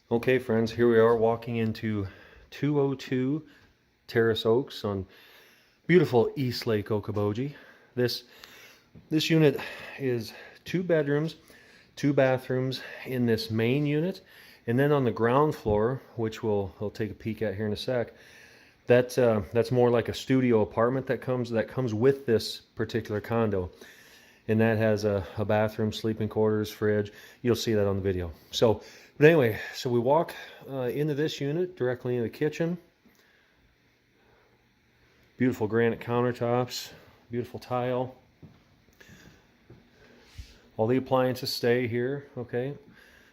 Okay friends, here we are walking into 202 Terrace Oaks on beautiful East Lake Okoboji. This unit is 2 bedrooms, 2 bathrooms in this main unit, and then on the ground floor, which we'll take a peek at here in a sec, that's more like a studio apartment that comes with this particular condo. And that has a bathroom, sleeping quarters, fridge. You'll see that on the video. But anyway, so we walk into this unit, directly into the kitchen. Beautiful granite countertops, beautiful tile. All the appliances stay here, okay?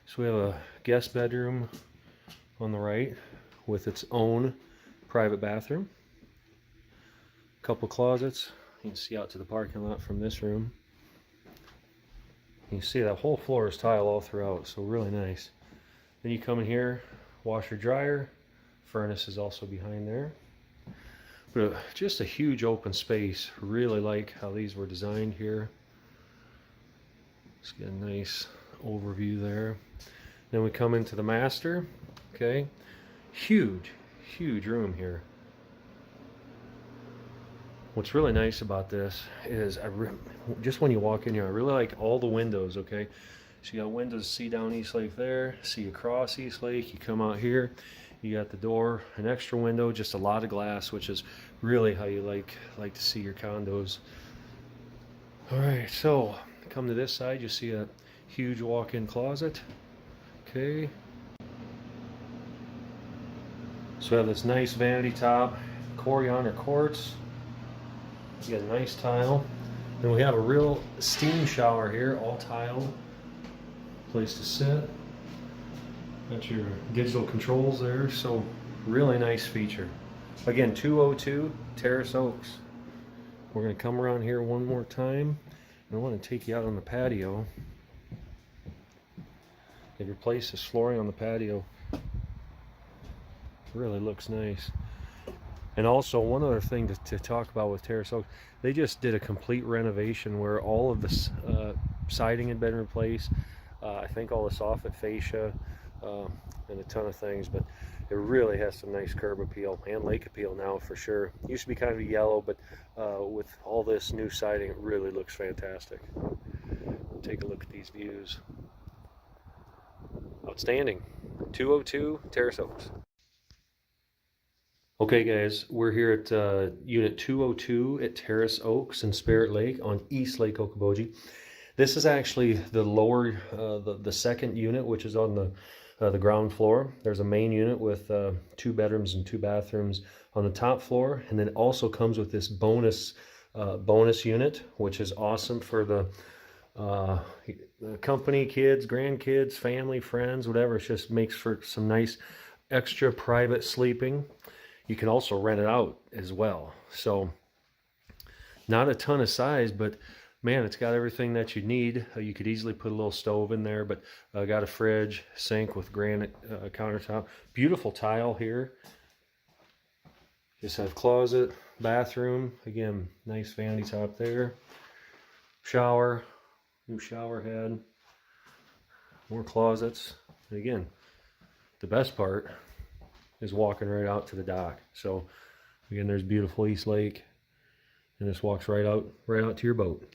So we have a guest bedroom on the right with its own private bathroom. A couple closets. You can see out to the parking lot from this room. You can see that whole floor is tile all throughout, so really nice. Then you come in here, washer dryer, furnace is also behind there. But just a huge open space. Really like how these were designed here. Let's get a nice overview there. Then we come into the master, okay? Huge room here. What's really nice about this is just when you walk in here, I really like all the windows, okay? So you got windows, see down East Lake there, see across East Lake, you come out here, you got the door, an extra window, just a lot of glass, which is really how you like to see your condos. All right, so come to this side, you see a huge walk-in closet, okay? So we have this nice vanity top, coriander quartz. You got a nice tile. Then we have a real steam shower here, all tiled. Place to sit. Got your digital controls there, so really nice feature. Again, 202 Terrace Oaks. We're going to come around here one more time. And I want to take you out on the patio. They've replaced this flooring on the patio. Really looks nice. And also, one other thing to talk about with Terrace Oaks, they just did a complete renovation where all of the siding had been replaced. I think all the soffit fascia and a ton of things, but it really has some nice curb appeal and lake appeal now for sure. It used to be kind of yellow, but with all this new siding, it really looks fantastic. Take a look at these views. Outstanding. 202 Terrace Oaks. Okay guys, we're here at unit 202 at Terrace Oaks in Spirit Lake on East Lake Okoboji. This is actually the lower, the second unit, which is on the ground floor. There's a main unit with 2 bedrooms and 2 bathrooms on the top floor, and then it also comes with this bonus unit, which is awesome for the company, kids, grandkids, family, friends, whatever. It just makes for some nice extra private sleeping. You can also rent it out as well. So not a ton of size, but man, it's got everything that you need. You could easily put a little stove in there, but got a fridge, sink with granite countertop. Beautiful tile here. Just have closet, bathroom. Again, nice vanity top there. Shower, new shower head. More closets. And again, the best part is walking right out to the dock. So again, there's beautiful East Lake, and this walks right out to your boat.